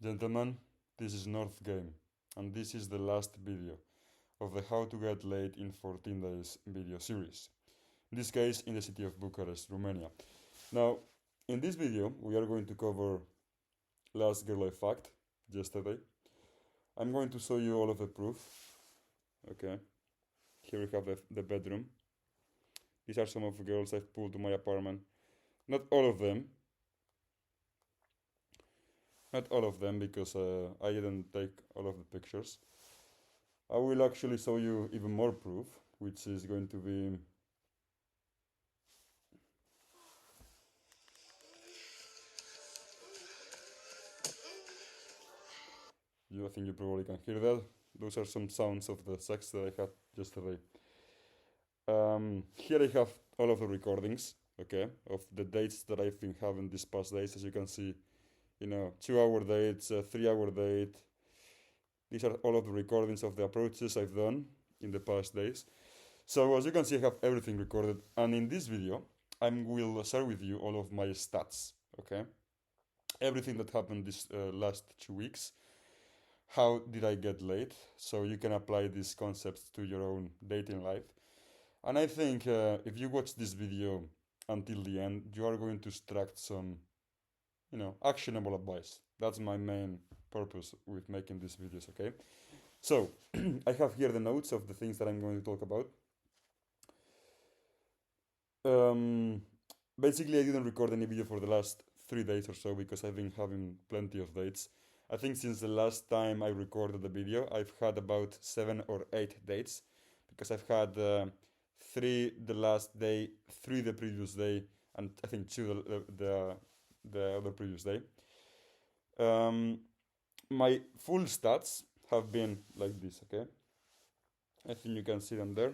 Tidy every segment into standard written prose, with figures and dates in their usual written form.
Gentlemen, this is North Game, and this is the last video of the How to Get Laid in 14 Days video series. In this case, in the city of Bucharest, Romania. Now, in this video, we are going to cover last girl I fucked yesterday. I'm going to show you all of the proof. Okay, here we have the bedroom. These are some of the girls I've pulled to my apartment. Not all of them. Not all of them, because I didn't take all of the pictures. I will actually show you even more proof, which is going to be I think you probably can hear that. Those are some sounds of the sex that I had yesterday. Here I have all of the recordings, okay, of the dates that I've been having these past days. As you can see, 2-hour dates, 3-hour date. These are all of the recordings of the approaches I've done in the past days. So as you can see, I have everything recorded, and in this video I will share with you all of my stats, okay? Everything that happened this last 2 weeks. How did I get laid? So you can apply these concepts to your own dating life. And I think if you watch this video until the end, you are going to extract some, actionable advice. That's my main purpose with making these videos, okay? So, I have here the notes of the things that I'm going to talk about. Basically, I didn't record any video for the last 3 days or so because I've been having plenty of dates. I think since the last time I recorded the video, I've had about 7 or 8 dates, because I've had 3 the last day, 3 the previous day, and I think 2 the other previous day. My full stats have been like this, okay? I think you can see them there.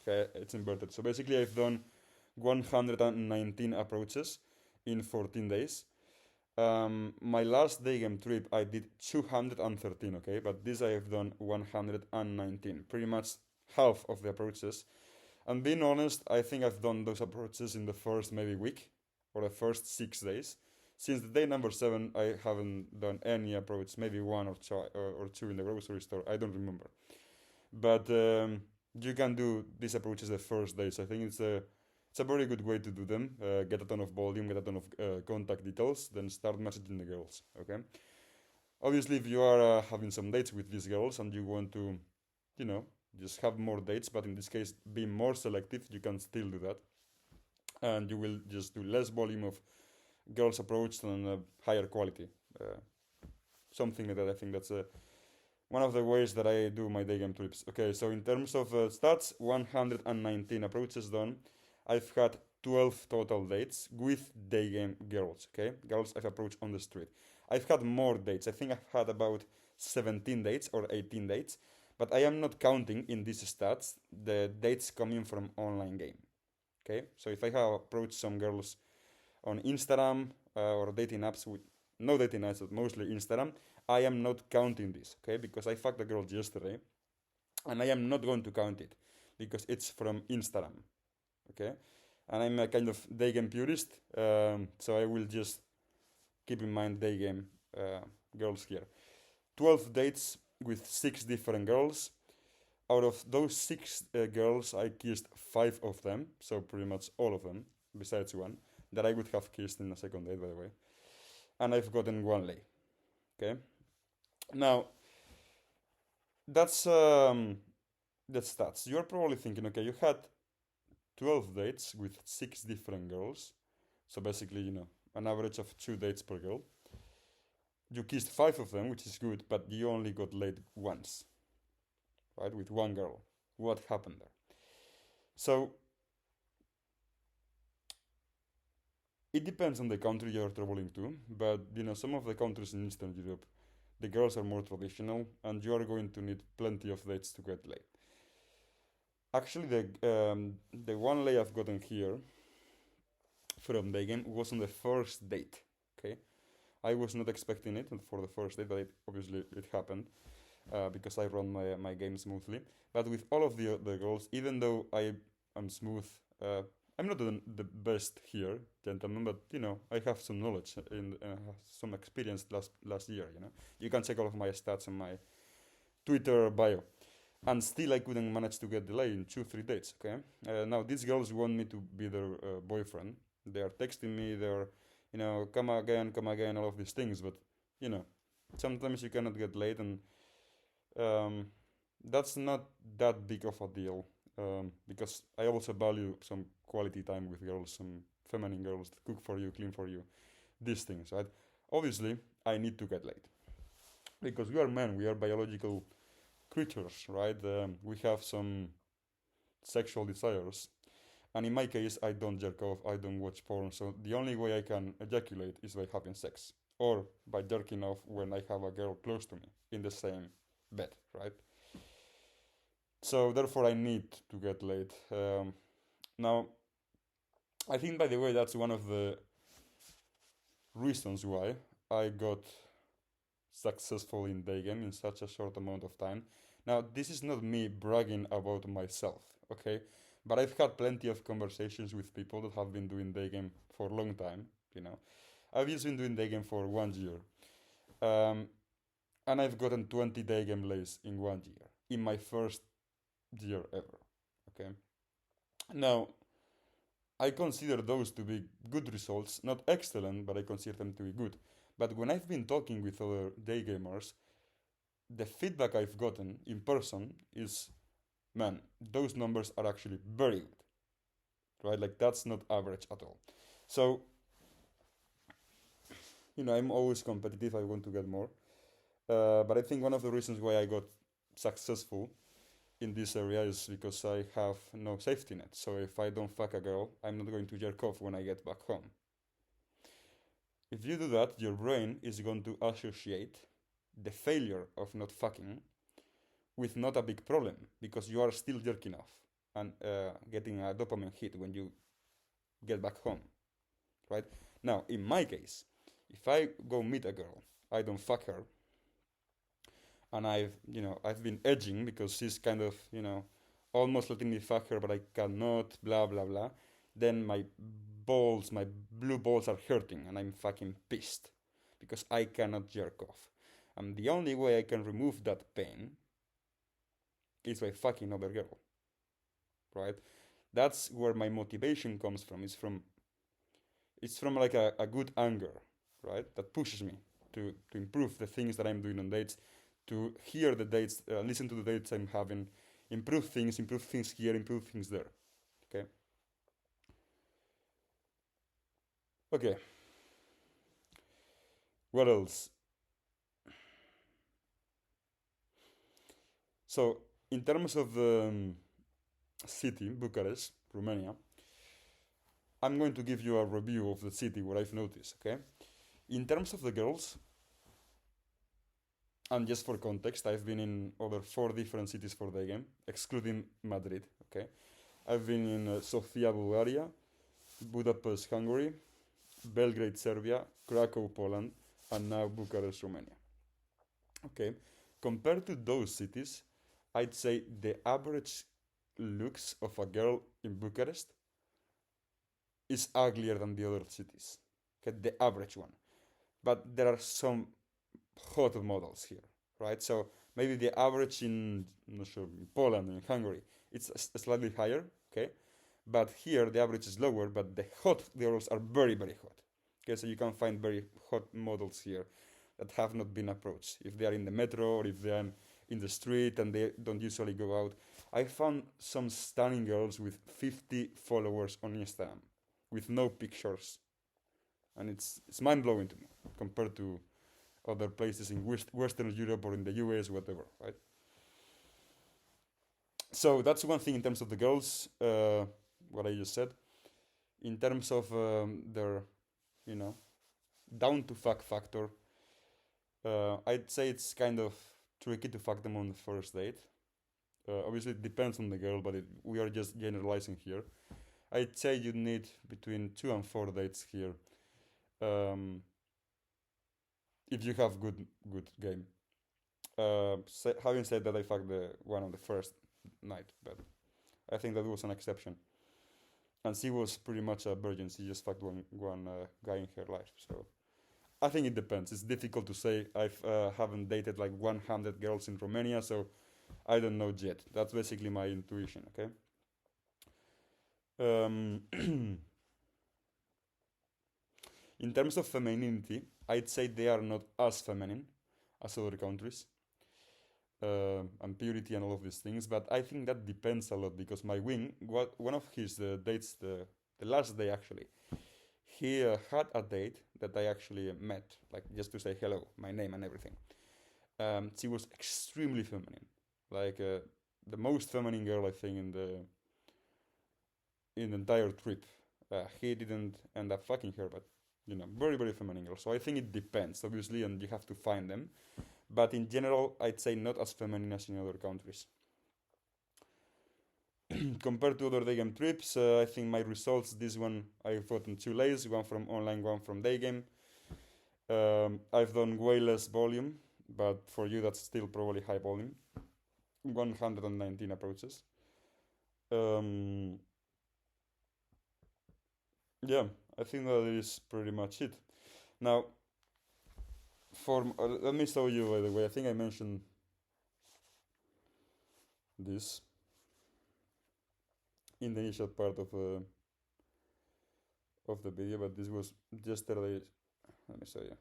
Okay, it's inverted. So basically I've done 119 approaches in 14 days. My last day game trip I did 213, okay, but this I have done 119, pretty much half of the approaches. And being honest, I think I've done those approaches in the first maybe week or the first 6 days. Since the day number 7, I haven't done any approach, maybe 1 or two in the grocery store, I don't remember. But you can do these approaches the first days. I think it's a very good way to do them. Get a ton of volume, get a ton of contact details, then start messaging the girls, okay? Obviously, if you are having some dates with these girls and you want to, just have more dates, but in this case, be more selective, you can still do that. And you will just do less volume of girls approached and higher quality. Something like that. I think that's one of the ways that I do my day game trips. Okay, so in terms of stats, 119 approaches done. I've had 12 total dates with day game girls, okay? Girls I've approached on the street. I've had more dates. I think I've had about 17 dates or 18 dates, but I am not counting in these stats the dates coming from online game, okay? So if I have approached some girls on Instagram or dating apps with no dating apps, but mostly Instagram, I am not counting this, okay? Because I fucked a girl yesterday, and I am not going to count it because it's from Instagram, okay? And I'm a kind of day game purist, so I will just keep in mind day game girls here. 12 dates with 6 different girls. Out of those 6 girls, I kissed 5 of them, so pretty much all of them, besides 1, that I would have kissed in a second date, by the way. And I've gotten 1 lay, okay? Now, that's stats. You're probably thinking, okay, you had 12 dates with 6 different girls, so basically, an average of 2 dates per girl. You kissed 5 of them, which is good, but you only got laid once, right, with 1 girl. What happened there? So, it depends on the country you're traveling to, but, some of the countries in Eastern Europe, the girls are more traditional, and you are going to need plenty of dates to get laid. Actually, the 1 lay I've gotten here from the game was on the first date, okay? I was not expecting it for the first date, but obviously it happened because I run my game smoothly. But with all of the girls, even though I am smooth, I'm not the best here, gentlemen, but I have some knowledge and some experience last year. You can check all of my stats on my Twitter bio, and still I couldn't manage to get delay in 2-3 dates. Okay, now these girls want me to be their boyfriend. They are texting me. They're come again, all of these things. But you know, sometimes you cannot get late, and um, that's not that big of a deal because I also value some quality time with girls, some feminine girls that cook for you, clean for you, these things, right? Obviously, I need to get late because we are men, we are biological creatures, right? We have some sexual desires. And in my case, I don't jerk off, I don't watch porn, so the only way I can ejaculate is by having sex or by jerking off when I have a girl close to me in the same bed, right? So therefore, I need to get late. Now, I think, by the way, that's one of the reasons why I got successful in day game in such a short amount of time. Now, this is not me bragging about myself, okay? But I've had plenty of conversations with people that have been doing day game for a long time. I've just been doing day game for 1 year. Um, and I've gotten 20 day game lays in 1 year, in my first year ever, okay? Now, I consider those to be good results, not excellent, but I consider them to be good. But when I've been talking with other day gamers, the feedback I've gotten in person is, man, those numbers are actually very good, right? Like that's not average at all. So, I'm always competitive. I want to get more. But I think one of the reasons why I got successful in this area is because I have no safety net. So if I don't fuck a girl, I'm not going to jerk off when I get back home. If you do that, your brain is going to associate the failure of not fucking with not a big problem because you are still jerking off and getting a dopamine hit when you get back home, right? Now, in my case, if I go meet a girl, I don't fuck her, and I've been edging because she's kind of, almost letting me fuck her, but I cannot, blah blah blah. Then my blue balls are hurting, and I'm fucking pissed because I cannot jerk off. And the only way I can remove that pain is by fucking other girl, right? That's where my motivation comes from. It's from like a good anger, right? That pushes me to improve the things that I'm doing on dates, to hear the dates, listen to the dates I'm having, improve things here, improve things there. Okay. Okay. What else? So, in terms of the city, Bucharest, Romania, I'm going to give you a review of the city, what I've noticed, okay? In terms of the girls, and just for context, I've been in over 4 different cities for the game, excluding Madrid, okay? I've been in Sofia, Bulgaria, Budapest, Hungary, Belgrade, Serbia, Krakow, Poland, and now Bucharest, Romania. Okay, compared to those cities, I'd say the average looks of a girl in Bucharest is uglier than the other cities. Okay, the average one. But there are some hot models here, right? So maybe the average in, I'm not sure, in Poland, in Hungary, it's slightly higher, okay? But here the average is lower, but the hot girls are very, very hot. Okay, so you can find very hot models here that have not been approached. If they are in the metro or if they are in the street and they don't usually go out. I found some stunning girls with 50 followers on Instagram with no pictures. And it's mind-blowing to me compared to other places in Western Europe or in the US, whatever, right? So that's one thing in terms of the girls, what I just said. In terms of their, down to fuck factor, I'd say it's kind of tricky to fuck them on the first date. Obviously, it depends on the girl, but we are just generalizing here. I'd say you need between 2 and 4 dates here. If you have good game. Having said that, I fucked the one on the first night, but I think that was an exception. and she was pretty much a virgin. She just fucked one guy in her life. So I think it depends. It's difficult to say. I haven't dated like 100 girls in Romania, so I don't know yet. That's basically my intuition. Okay. Um, in terms of femininity, I'd say they are not as feminine as other countries, and purity and all of these things. But I think that depends a lot because my wing, one of his dates, the last day actually, he had a date that I actually met, like just to say hello, my name and everything. She was extremely feminine, like the most feminine girl I think in the entire trip. He didn't end up fucking her, but very very feminine girl. So I think it depends, obviously, and you have to find them. But in general, I'd say not as feminine as in other countries. Compared to other day game trips, I think my results, this one I've gotten two lays, one from online, one from day game. I've done way less volume, but for you that's still probably high volume. 119 approaches. Um, yeah, I think that is pretty much it. Now, let me show you, by the way, I think I mentioned this in the initial part of the video, but this was yesterday. Let me show you.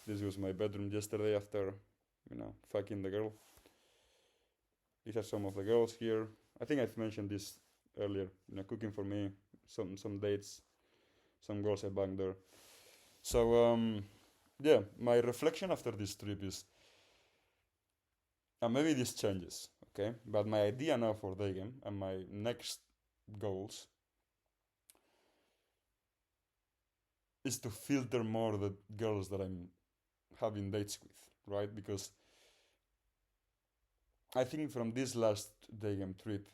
This was my bedroom yesterday after, fucking the girl. These are some of the girls here. I think I've mentioned this earlier. Cooking for me, some dates, some girls I banged there. So yeah, my reflection after this trip is, and maybe this changes, okay? But my idea now for the game and my next goals is to filter more the girls that I'm having dates with, right? Because I think from this last day game trip,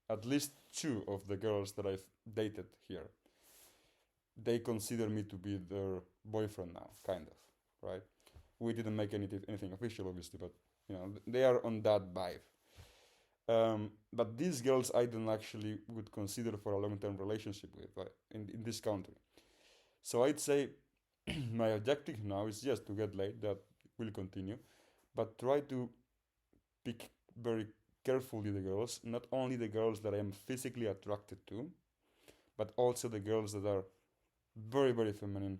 at least two of the girls that I've dated here, they consider me to be their boyfriend now, kind of, right? We didn't make anything official, obviously, but they are on that vibe. But these girls I don't actually would consider for a long-term relationship with, in this country. So I'd say my objective now is just to get laid. That will continue, but try to pick very carefully the girls, not only the girls that I am physically attracted to, but also the girls that are very very feminine,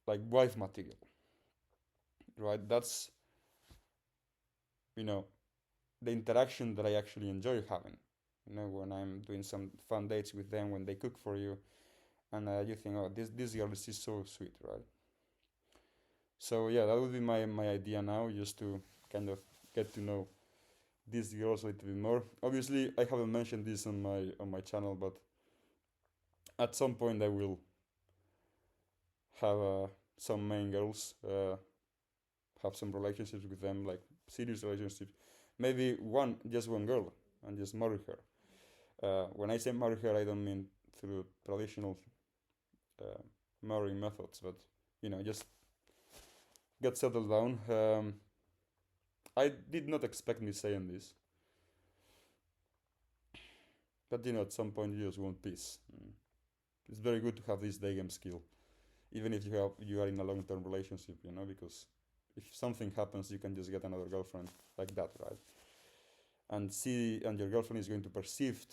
like wife material, right? That's the interaction that I actually enjoy having. When I'm doing some fun dates with them, when they cook for you, and you think, oh, this girl is just so sweet, right? So yeah, that would be my idea now, just to kind of get to know these girls a little bit more. Obviously, I haven't mentioned this on my channel, but at some point I will have some main girls, have some relationships with them, like serious relationships. Maybe just one girl, and just marry her. When I say marry her, I don't mean through traditional marrying methods, but just get settled down. I did not expect me saying this, but at some point you just want peace. It's very good to have this day game skill, even if you are in a long-term relationship, because if something happens, you can just get another girlfriend like that, right? And your girlfriend is going to perceive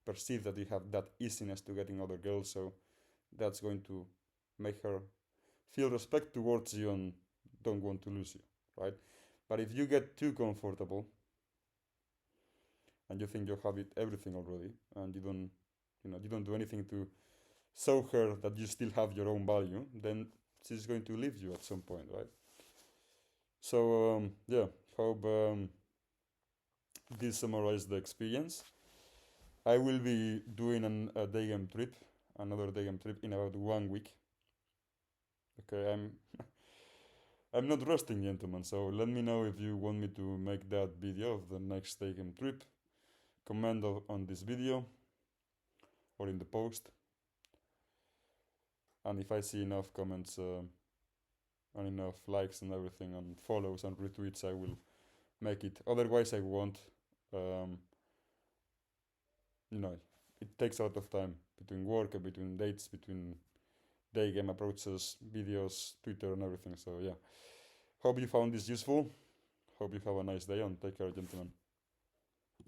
that you have that easiness to getting other girls, so that's going to make her feel respect towards you and don't want to lose you, right? But if you get too comfortable and you think you have everything already, and you don't do anything to show her that you still have your own value, then she's going to leave you at some point, right? So yeah, hope this summarized the experience. I will be doing a day game trip, another day game trip in about 1 week. Okay, I'm not resting, gentlemen. So let me know if you want me to make that video of the next day game trip. Comment on this video or in the post. And if I see enough comments and enough likes and everything and follows and retweets, I will make it. Otherwise, I won't. Um, you know, it takes a lot of time between work and between dates, between day game approaches, videos, Twitter, and everything. So yeah, hope you found this useful. Hope you have a nice day and take care, gentlemen.